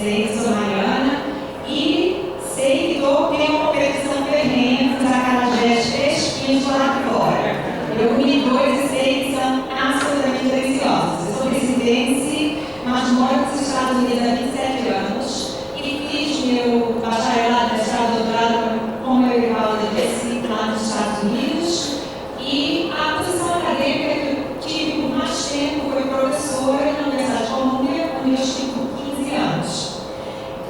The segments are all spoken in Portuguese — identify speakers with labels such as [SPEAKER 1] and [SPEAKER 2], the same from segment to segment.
[SPEAKER 1] vocês. Eu sou Mariana e sei que tenho uma competição ferrenha para cada dia de peixinhos lá fora. Eu comi dois e sei que são absolutamente deliciosos. Eu sou presidente, mas moro nos Estados Unidos há 27 anos e fiz meu bacharelado, mestrado, doutorado como eu falo de medicina lá nos Estados Unidos. E a posição acadêmica que eu tive por mais tempo foi professora na Universidade de Colômbia, onde eu estive por 15 anos.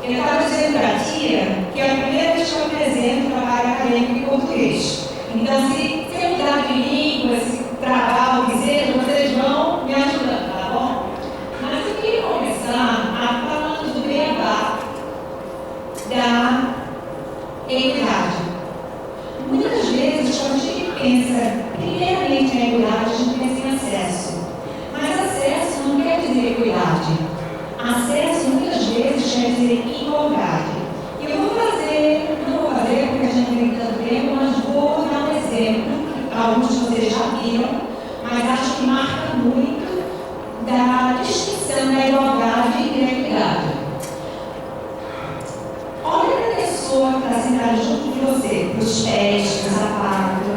[SPEAKER 1] Eu estava dizendo para a tia que é a primeira vez que eu apresento trabalho acadêmico em português. Então, se eu mudar de língua, se travar o que seja, vocês vão me ajudando, tá bom? Mas eu queria começar falando do beabá da equidade. Muitas vezes, quando a gente pensa, primeiramente, em equidade, a gente pensa em acesso. Mas acesso não quer dizer equidade. Acesso, muitas vezes, quer dizer igualdade. E eu não vou fazer porque a gente tem tanto tempo, mas vou dar um exemplo, que alguns de vocês já viram, mas acho que marca muito da distinção da igualdade e da equidade. Olha para a pessoa que está sentada junto de você, para os pés, para o sapato.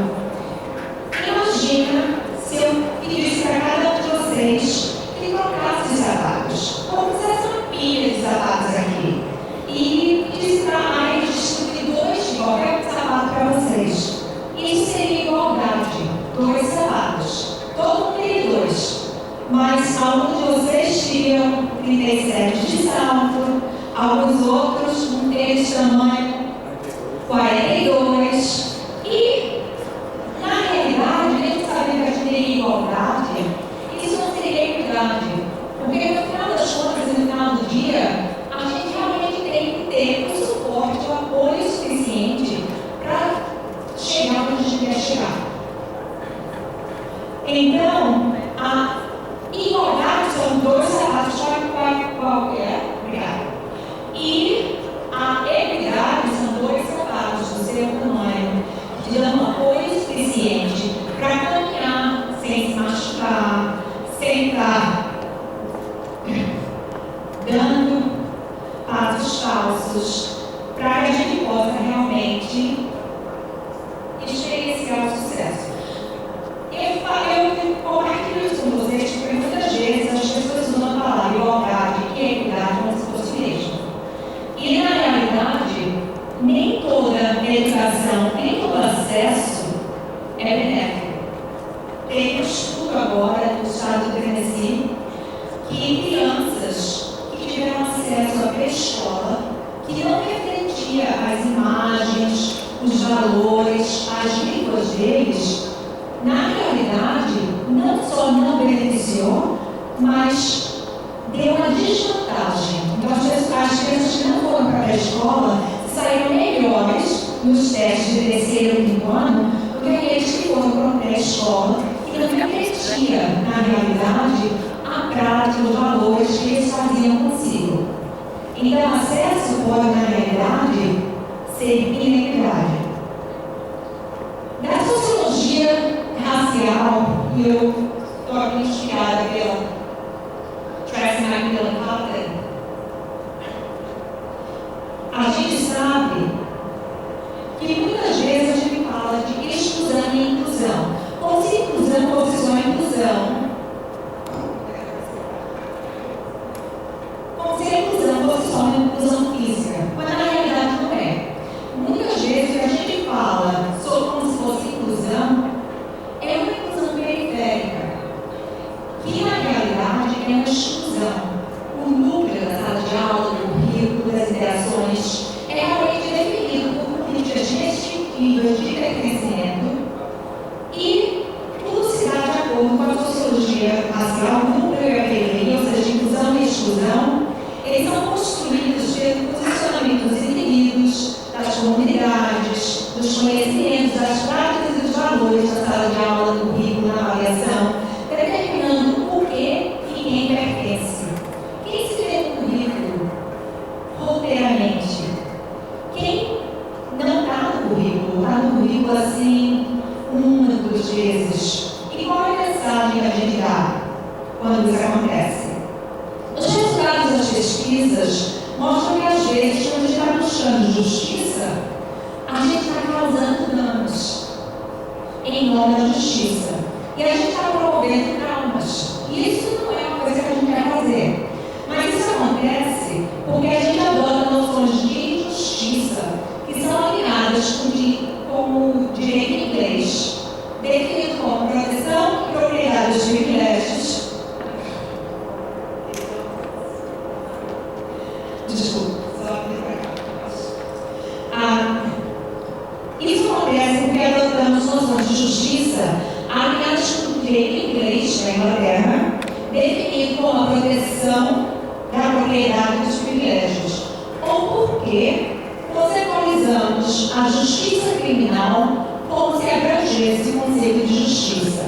[SPEAKER 1] Imagina se eu pedisse para cada um de vocês que trocasse os sapatos. Como se fosse uma pilha de sapatos aqui. E pedisse para eles distribuir dois de qualquer sapato para vocês. Isso seria igualdade. Dois sapatos. Todo mundo teria dois. Mas alguns de vocês teriam 37 de salto, alguns outros um tênis de tamanho 42. E, na realidade, mesmo sabendo que a gente teria igualdade, isso não seria equidade. Porque, no final das contas, no final do dia, a gente realmente tem que ter o suporte, o apoio suficiente para chegar onde a gente quer chegar. Então, a igualdade são dois sapatos, qualquer. Obrigada. E a equidade são dois sapatos do seu tamanho, que dão um apoio suficiente para caminhar sem se machucar, sem estar dando passos falsos, para que a gente possa realmente experienciar o sucesso. Eu compartilho isso com vocês, porque muitas vezes as pessoas usam a palavra igualdade e equidade como se fosse o mesmo. E, na realidade, nem toda educação, nem todo acesso é benéfico. Tem um estudo agora no estado do Tennessee que crianças que tiveram acesso à pré-escola, que não refletia as imagens, os valores, as línguas deles, na realidade, não só não beneficiou, mas deu uma desvantagem. Então, as crianças que não foram para a escola saíram melhores nos testes de terceiro e quinto ano do que aqueles que foram para a pré-escola e não refletia, na realidade, a prática, os valores que eles faziam consigo. Então, acesso pode, na realidade, ser inequidade. Na sociologia racial, e eu estou aqui inspirada pela Tracy McMillan-Kaplan, a gente sabe que muitas vezes a gente fala de exclusão e inclusão, como se inclusão fosse só inclusão. Como se a inclusão fosse só uma inclusão física, mas na realidade não é. Muitas vezes a gente fala sobre como se fosse inclusão, é uma inclusão periférica, que na realidade é uma exclusão. O núcleo da sala de aula, do currículo, das interações, é realmente definido por políticas restritivas de pertencimento e tudo se dá de acordo com a sociologia racial, o núcleo e a periferia, ou seja, inclusão e exclusão, eles são construídos pelo posicionamento dos indivíduos, das comunidades, dos conhecimentos, das práticas e dos valores da sala de aula, do currículo, na avaliação, determinando o que e quem pertence. Quem se vê no currículo, roteiramente? Quem não está no currículo? Está no currículo assim, uma, duas vezes. E qual é a mensagem que a gente dá quando isso acontece? Os resultados das pesquisas mostram que às vezes, quando a gente está buscando justiça, a gente está causando danos em nome da justiça. E a gente está promovendo traumas. E isso não é uma coisa que a gente quer fazer. Mas isso acontece porque a gente adota noções de justiça que são alinhadas com o direito inglês, definido como proteção e propriedade dos privilégios. Desculpa, só vir para cá. Isso acontece porque adotamos noções de justiça alinhadas com o direito inglês da Inglaterra, definido como a proteção da propriedade dos privilégios, ou porque conceptualizamos a justiça criminal como se abrangesse o conceito de justiça.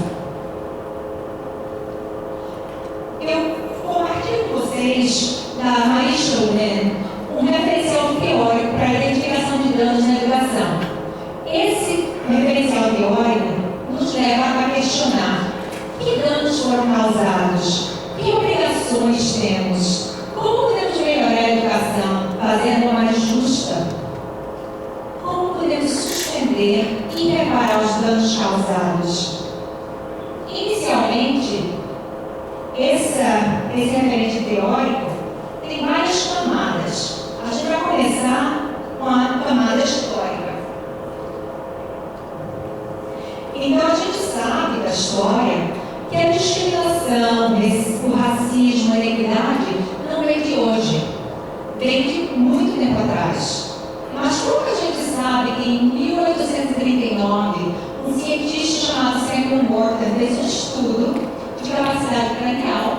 [SPEAKER 1] Eu compartilho com vocês da Maisha Wen um referencial teórico para a identificação de danos na educação. Esse referencial teórico nos leva a questionar que danos foram causados, que obrigações temos, como podemos melhorar a educação, fazendo-a mais justa, como podemos suspender e reparar os danos causados. Inicialmente, esse referente teórico tem várias camadas. A gente vai começar com a camada histórica. Então, a gente sabe da história que a discriminação, o racismo, a inequidade não vem de hoje, vem de muito tempo atrás. Mas como a gente sabe que em 1839, um cientista chamado Samuel Morton fez um estudo de capacidade cranial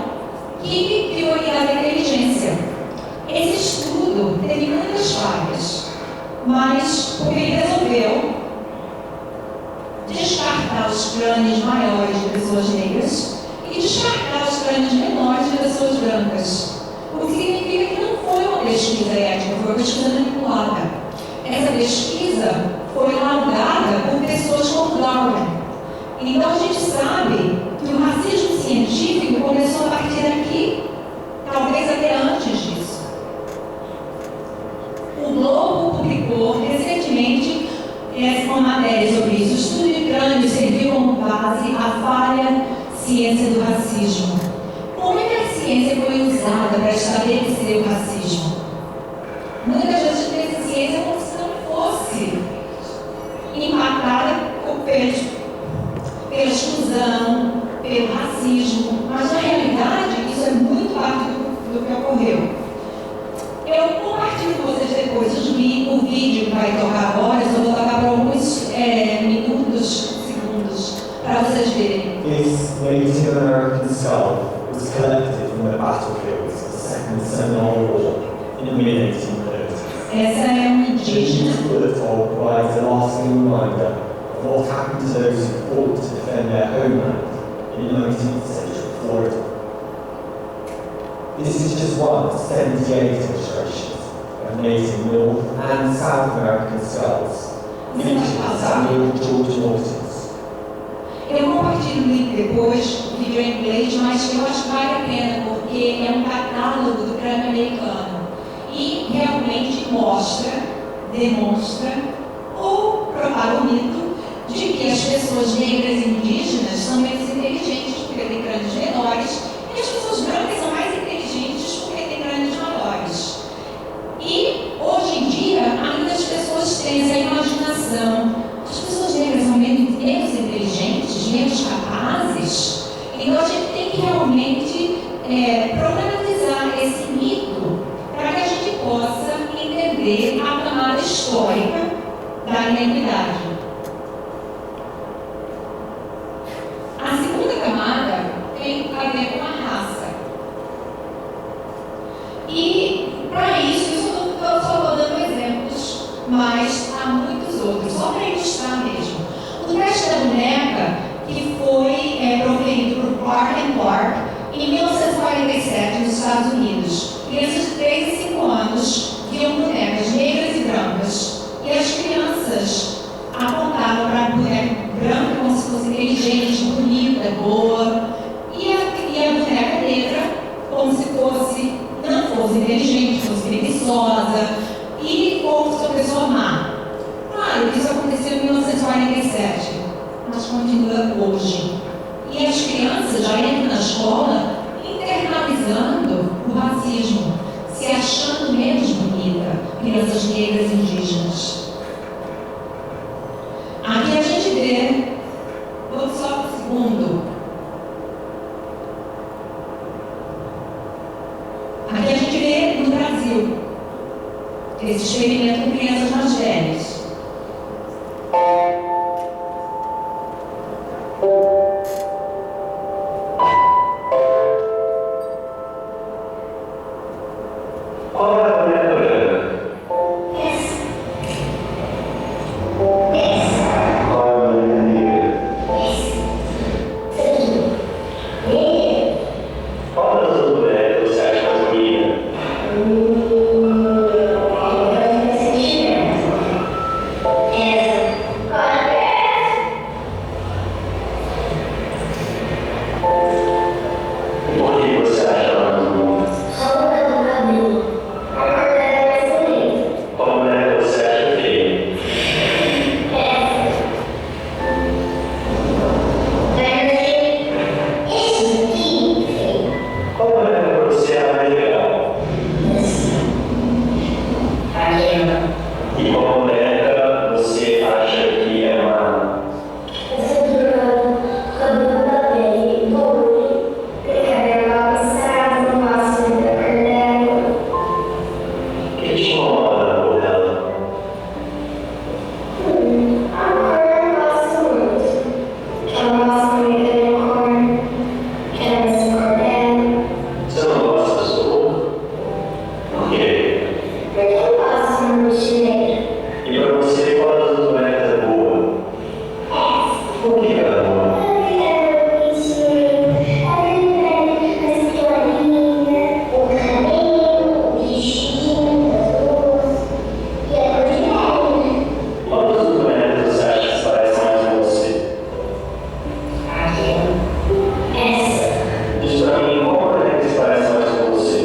[SPEAKER 1] que priorizava a inteligência. Esse estudo teve muitas falhas, mas porque ele resolveu descartar os crânios maiores de pessoas negras e descartar os crânios menores de pessoas brancas. O que significa que não foi uma pesquisa ética, foi uma pesquisa manipulada. Essa pesquisa foi laudada por pessoas como Darwin. Então a gente sabe que o racismo científico começou a partir daqui, talvez até antes disso. O Globo publicou recentemente uma matéria sobre isso. O estudo de crânio serviu como base à falha ciência do racismo. Como é que a ciência foi usada para estabelecer o racismo? Muitas vezes a gente pensa em ciência como se não fosse impactada pela exclusão, pelo racismo, mas na realidade isso é muito parte do que ocorreu. Eu compartilho com vocês depois o vídeo que vai tocar agora, eu só vou tocar por alguns minutos, segundos, para vocês verem.
[SPEAKER 2] This Native American skull was collected from the battlefields of the Second Seminole War in the mid-1830s.
[SPEAKER 1] Essa é uma indígena.
[SPEAKER 2] The bullet hole provides a lasting reminder of what happened to those who fought to defend their homeland in 19th century Florida. This is just one of 78 illustrations of Native North and South American skulls, featuring Samuel George Morton's.
[SPEAKER 1] Eu compartilho o link depois, o vídeo em inglês, mas eu acho que vale a pena, porque é um catálogo do crânio americano e realmente demonstra ou propaga o mito de que as pessoas negras e indígenas são menos inteligentes porque têm crânios menores e as pessoas brancas são mais inteligentes porque têm crânios maiores. E hoje em dia ainda as pessoas têm essa imaginação. As pessoas negras são menos inteligentes, menos capazes. Então a gente tem que realmente problematizar esse mito para que a gente possa entender a camada histórica da inequidade. A segunda camada tem a ver com a raça. E para isso, eu só vou dando exemplos, mas há muitos outros, só para ilustrar mesmo. O teste da boneca, que foi proferido por Clark Clark em 1947 nos Estados Unidos. Crianças de 3 e 5 anos viam bonecas negras e brancas. E as crianças apontavam para a boneca branca como se fosse inteligente, bonita, boa. E a boneca negra como se não fosse inteligente, fosse preguiçosa. continua hoje. E as crianças já entram na escola internalizando o racismo, se achando menos bonita, crianças negras e indígenas. Aqui a gente vê, vou só um segundo. Aqui a gente vê no Brasil esse experimento com crianças mais velhas.
[SPEAKER 2] Qual é a boneca branca?
[SPEAKER 3] Essa.
[SPEAKER 2] Qual é a boneca negra? Qual das duas bonecas você acha mais bonita? E por que você acha ela mais bonita? Qual boneca você acha feia? Qual boneca pra você é a mais legal? E qual boneca você acha que é má? O que te incomoda na cor dela? Você não gosta da sua cor? Por quê? E pra você, qual das duas bonecas é boa? Por que ela é boa? Qual das duas bonecas você acha que se parece mais com você? Diz pra mim, qual boneca que se parece mais com você?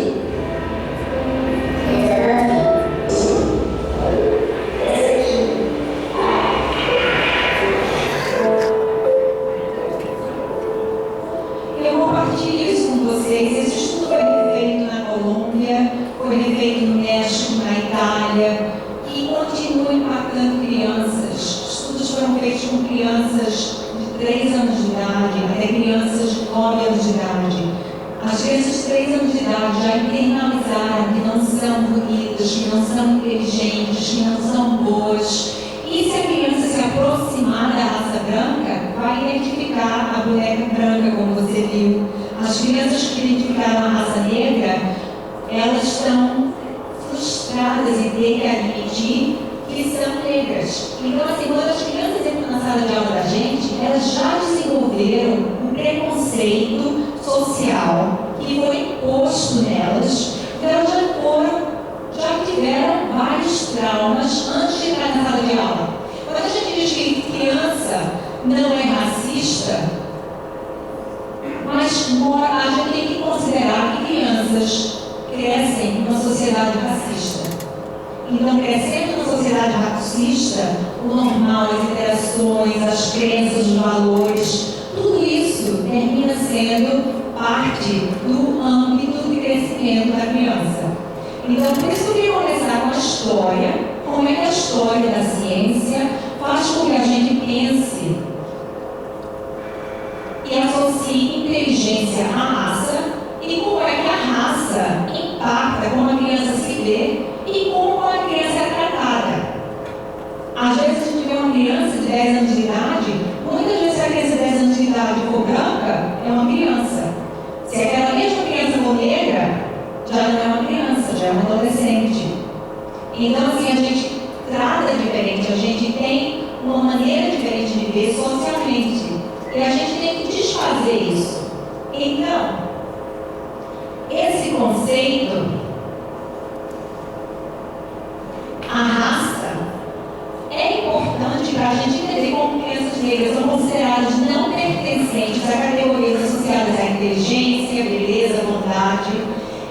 [SPEAKER 1] Eu compartilho isso com vocês. Esse estudo foi feito na Colômbia, foi feito no México, na Itália, e continua impactando crianças. Estudos foram feitos com crianças de 3 anos de idade até crianças de 9 anos de idade. As crianças de 3 anos de idade já internalizaram que não são bonitas, que não são inteligentes, que não são boas. E se a criança se aproximar da raça branca, vai identificar a boneca branca, como você viu. As crianças que identificaram a raça negra, elas estão frustradas em ter que admitir que são negras. Então, assim, quando as crianças entram na sala de aula da gente, elas já desenvolveram um preconceito social que foi imposto nelas. Então, elas já tiveram vários traumas antes de entrar na sala de aula. Quando a gente diz que criança não é racista, mas a gente tem que considerar que crianças crescem numa sociedade racista. Então, crescendo numa sociedade racista, o normal, as interações, as crenças, os valores, tudo isso termina sendo parte do âmbito de crescimento da criança. Então, por isso eu queria começar com a história, como é que a história da ciência faz com que a gente pense e associe inteligência à raça e como é que a raça impacta como a criança se vê e como a criança é tratada. Às vezes a gente vê uma criança de 10 anos de idade, muitas vezes se a criança de 10 anos de idade for branca, é uma criança. Se aquela mesma criança for negra, já não é uma criança, já é uma adolescente. Então, assim, a gente trata diferente, a gente tem uma maneira diferente de ver socialmente. E a gente tem que desfazer isso. Então, esse conceito, a raça, é importante para a gente entender como crianças negras são consideradas não pertencentes a categorias associadas à inteligência, beleza, bondade.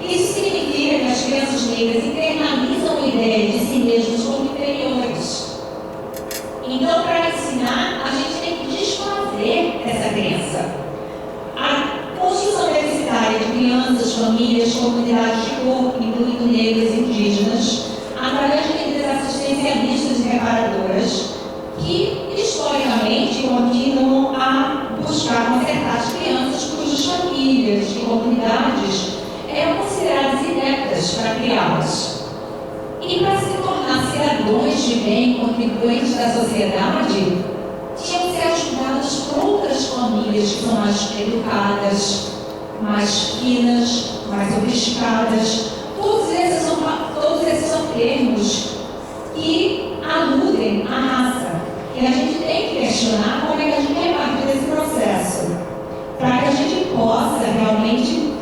[SPEAKER 1] Isso significa que as crianças negras internalizam a ideia de si mesmas como inferiores. Então, para ensinar, a gente tem que desfazer negras e indígenas, através de medidas assistencialistas e reparadoras, que historicamente continuam a buscar consertar as crianças cujas famílias e comunidades eram consideradas ineptas para criá-las. E para se tornar cidadãos de bem, contribuintes da sociedade, tinham que ser ajudadas por outras famílias que são mais educadas, mais finas, mais sofisticadas. Todos esses são termos que aludem à raça. E a gente tem que questionar como é que a gente é parte desse processo, para que a gente possa realmente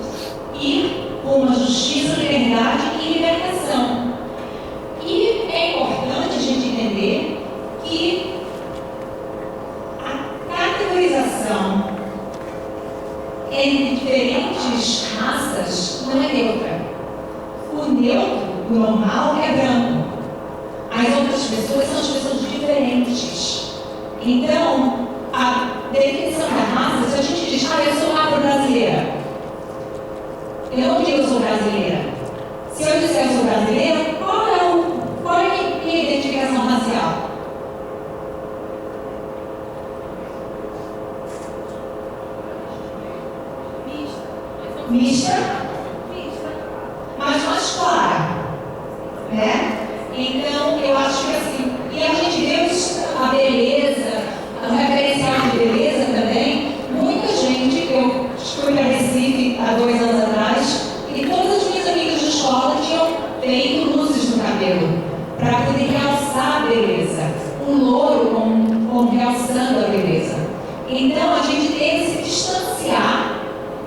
[SPEAKER 1] ir com uma justiça, liberdade e libertação. E é importante a gente entender que a categorização entre diferentes raças não é neutra. O neutro, o normal, é branco. As outras pessoas são as pessoas diferentes. Então, a definição da raça, se a gente diz, eu sou afro-brasileira, eu não digo eu sou brasileira. Se eu disser eu sou brasileira, qual é a minha identificação racial? Mista, mas mais clara, né? Então, eu acho que assim, e a gente vê a beleza, o referencial de beleza também. Muita gente, eu fui para Recife há 2 anos atrás, e todas as minhas amigas de escola tinham feito luzes no cabelo, para poder realçar a beleza. Um louro como realçando a beleza. Então, a gente tem que se distanciar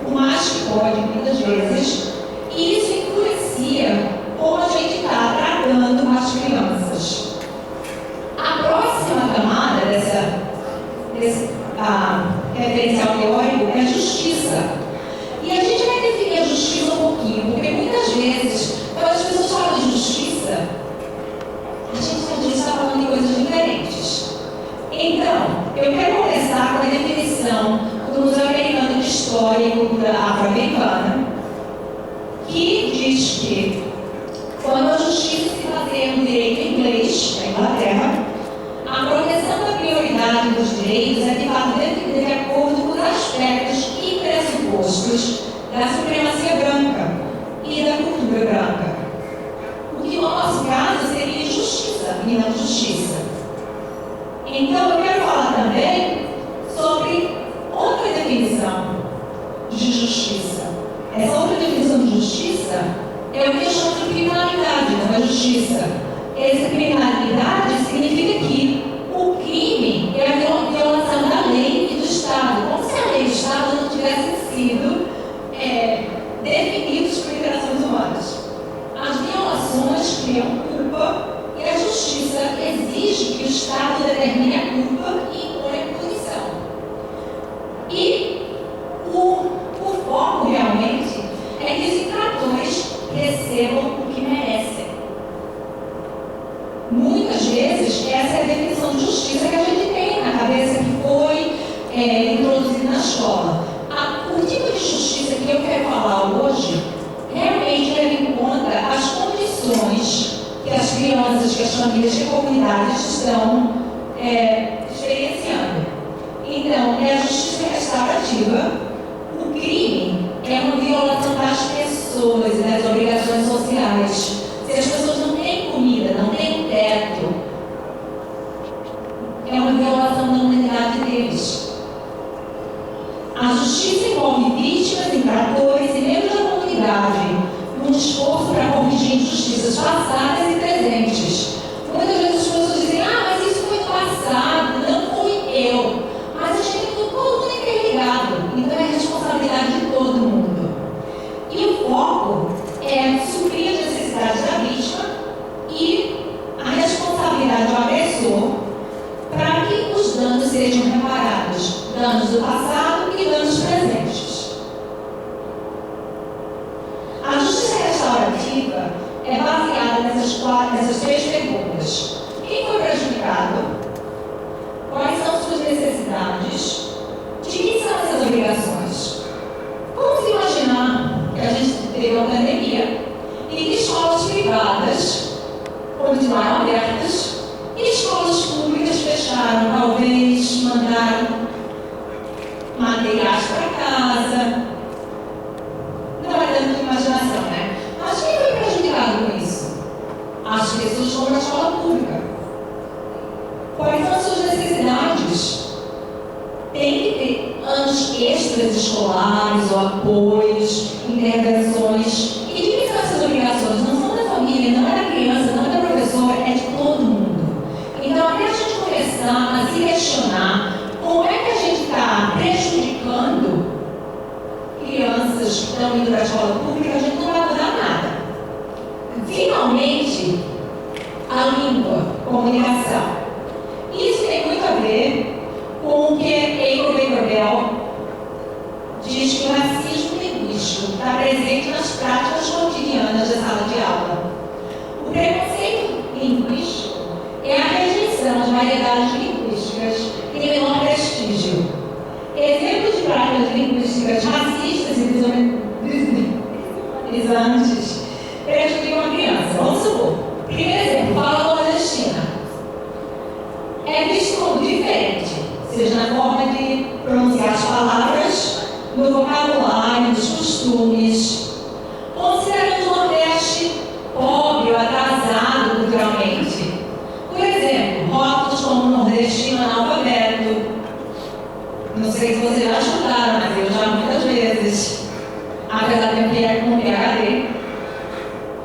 [SPEAKER 1] o mais que pode, muitas vezes, e isso influencia como a gente está tratando as crianças. A próxima camada desse referencial teórico é a justiça. E a gente vai definir a justiça um pouquinho, porque muitas vezes, quando as pessoas falam de justiça, a gente está falando de coisas diferentes. Então, eu quero começar com a definição do Museu Americano de História e Cultura Afro-Americana, que diz que quando a justiça se baseia no direito inglês da Inglaterra, a proteção da prioridade dos direitos é de fato de acordo com os aspectos e pressupostos da supremacia branca e da cultura branca. O que no nosso caso seria justiça e não justiça. Então eu quero falar também sobre outra definição de justiça. Essa outra definição de justiça é o que eu chamo de criminalidade, não é justiça. Essa criminalidade significa que o crime é a violação da lei e do Estado, como se a lei e o Estado não tivessem sido definidos por liberações humanas. As violações criam culpa e a justiça exige que o Estado determine a culpa e impõe a punição. E o foco realmente é que os infratores recebam o que merecem. Muitas vezes, essa é a definição de justiça que a gente tem na cabeça, que foi introduzida na escola. O tipo de justiça que eu quero falar hoje realmente leva em conta as condições que as crianças, que as famílias e comunidades estão experienciando. Então, é a justiça restaurativa. O crime é uma violação das pessoas e das obrigações sociais. Se as pessoas não têm comida, não têm teto, é uma violação da humanidade deles. A justiça envolve vítimas, infratores e membros da comunidade, num esforço para corrigir injustiças passadas e presentes. Muitas vezes as pessoas dizem, mas isso foi no passado, não fui eu. Mas a gente está todo mundo interligado, então é responsabilidade de todo mundo. E o foco é suprir as necessidades da vítima e a responsabilidade do agressor para que os danos sejam reparados, danos do passado e danos presentes. A justiça restaurativa é baseada continuaram abertas e escolas públicas fecharam, talvez mandaram materiais para casa. Não é tanta imaginação, né? Mas quem foi prejudicado com isso? As pessoas que vão para a escola pública. Quais são as suas necessidades? Tem que ter anos extras escolares ou apoios, intervenções. E de quem são essas obrigações? Não são da família, não é da criança, não é da professora, é de todo mundo. Então, até a gente começar a se questionar como é que a gente está prejudicando crianças que estão indo para a escola pública, a gente não vai mudar nada. Finalmente, a língua, comunicação. Isso tem muito a ver com o que Eiko Becquerel diz que o racismo linguístico está presente nas práticas cotidianas da sala de aula. O preconceito linguístico é a rejeição às variedades linguísticas que têm menor prestígio. Exemplos de práticas linguísticas racistas e desumanizantes prejudicam a criança. Vamos supor. Primeiro exemplo, fala nordestina. É visto como diferente, seja na forma de pronunciar as palavras, no vocabulário, nos costumes. Considerando o Nordeste pobre ou atrasado culturalmente. Por exemplo, rótulos como nordestino analfabeto. Não sei se vocês já escutaram, mas eu já muitas vezes. Apesar de eu ter com PhD.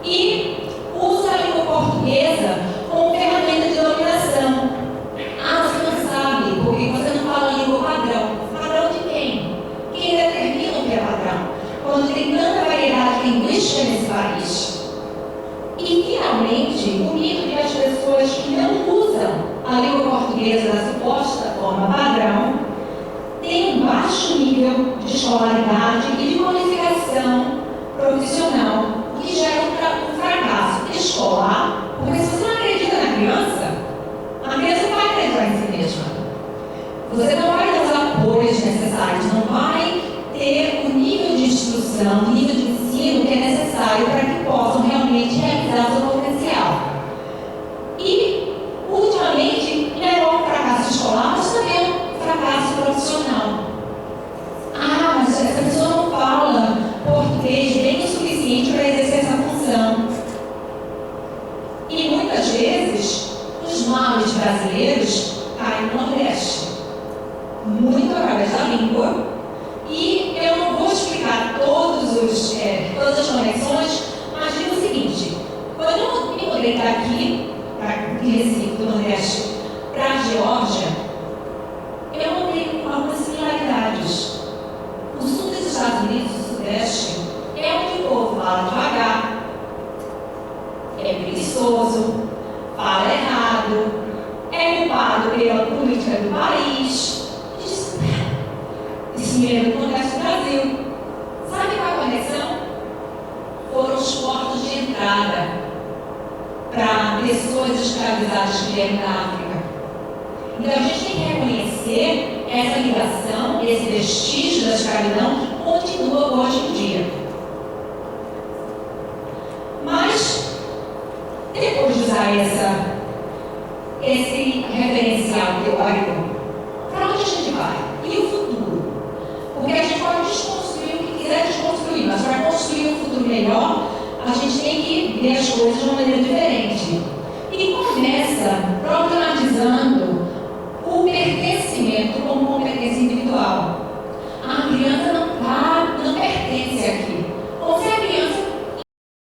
[SPEAKER 1] E usa a língua portuguesa como ferramenta de dominação. Ah, você não sabe, porque você não fala a língua padrão. Padrão de quem? Quem determina o que é padrão? Quando tem tanta variedade linguística nesse país. E, finalmente, o mito de as pessoas que não usam a língua portuguesa da suposta forma padrão têm um baixo nível de escolaridade e de qualificação profissional, o que gera um fracasso escolar, porque se você não acredita na criança, a criança não vai acreditar em si mesma. Você não vai ter os apoios necessários, não vai ter o nível de instrução, o nível de ensino que é necessário para que possam realmente realizar o seu potencial. E, ultimamente, levou ao fracasso escolar, mas também um fracasso profissional. Ah, mas essa pessoa não fala português bem o suficiente para exercer essa função. E muitas vezes, os males brasileiros caem no Nordeste. Muito através da língua. E eu não vou explicar todas as conexões, mas digo o seguinte: quando eu me mudei daqui, para Recife, do Nordeste, para a Geórgia, eu notei algumas similaridades. O sul dos Estados Unidos, o Sudeste, é onde o povo fala devagar, é preguiçoso, fala errado, é culpado pela política do país. Isso mesmo acontece no Brasil. Sabe qual é a conexão? Foram os portos de entrada para pessoas escravizadas que vieram da África. Então a gente tem que reconhecer essa ligação, esse vestígio da escravidão que continua hoje em dia. Mas, depois de usar esse referencial teórico, para onde a gente vai? E o futuro? Porque a gente pode desconstruir o que quiser desconstruir, mas para construir um futuro melhor, a gente tem que ver as coisas de uma maneira diferente. E começa problematizando o pertencimento como competência individual. A criança